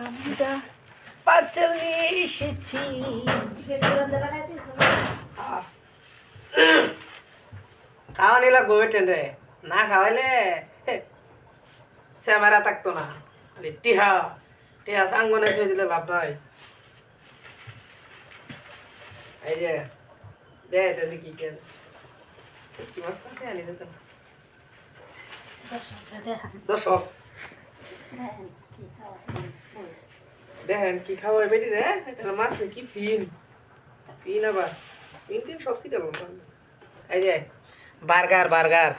আমরা পাঁচল নিয়ে এসেছি। খাওয়া নিলা গোবেটেন রে, না খাওয়াইলে ক্যামেরা থাকতো না। টিহা টিহা সাঙ্গনে ছেড়ে দিলে লাভ নাই। এই যে দেখতেছি কি খেলছে, কি মাছটা খেয়ে আনি দিত দর্শক দেখেন কি খাওয়াই বেটি রে, এটা মারছে কি ফিন ফিন, আবার ফিন টিন সব সিটা বলবো। এই যে বার্গার বার্গার,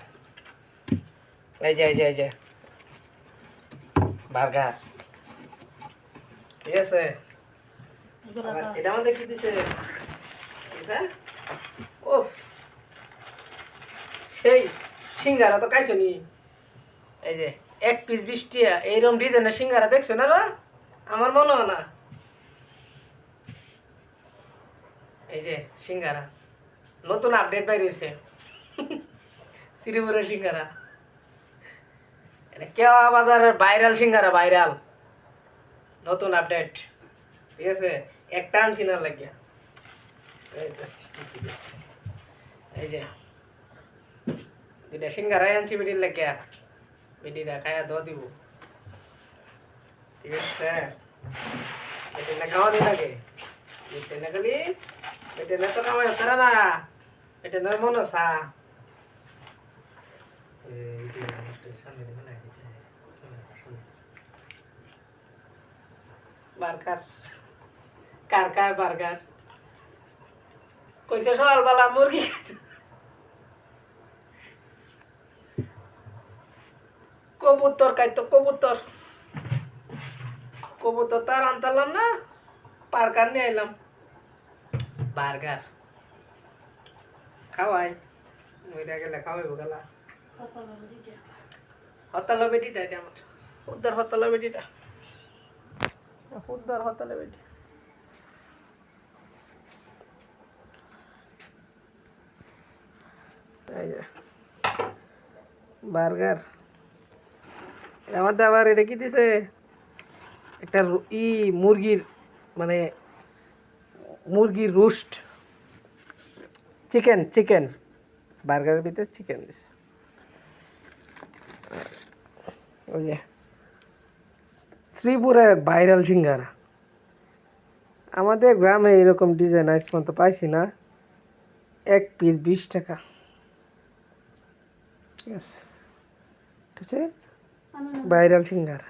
এই যে এই যে এই যে বার্গার, ঠিক আছে। এটা মধ্যে কি দিছে, ওফ সেই সিঙ্গারা তো খাইছো নি। এই যে এক পিস 20 টাকা, এইরকম ডিজাইনের সিঙ্গারা দেখছো না রা? আমার মনে হয় না। এই যে সিঙ্গারা নতুন আপডেট বাইর হয়েছে, শ্রীপুরের সিঙ্গারা, কেওয়া বাজারের ভাইরাল সিঙ্গারা, ভাইরাল নতুন আপডেট, ঠিক আছে। একটা আনছি না লাগিয়া, এই যে দুইটা সিঙ্গারাই আনছি বেটির লাগিয়া, বেটিরা খায়া দোয়া দিব, ঠিক আছে। বেটি না খাওয়া দিন আগে, বেটি না খালি বেটি না তো কামাই হতো না, বেটি না মনে সা বার্গার, কার কার বার্গার কইছে সকালবেলা মুরগি কবুতর খাইতো, কবুতর কবুতর তার আনতালাম না, বার্গার নিয়ে আইলাম। বার্গার খাওয়াই মইরা গেলে খাওয়াইবো গেলা। হতালো বেটিটা, এটা আমার উদ্ধার হতালো বেটিটা, উদ্ধার হতালো বেটি। এই যে বার্গার, এর মধ্যে আবার এটা কি দিছে, একটা মুরগির, মানে মুরগির রোস্ট, চিকেন চিকেন বার্গারের ভিতরে চিকেন দিছে। ওই যে শ্রীপুরের ভাইরাল সিঙ্গারা, আমাদের গ্রামে এরকম ডিজাইন আজ পর্যন্ত পাইছি না। এক পিস 20 টাকা, ঠিক আছে, ঠিক আছে, ভাইরাল সিঙ্গারা।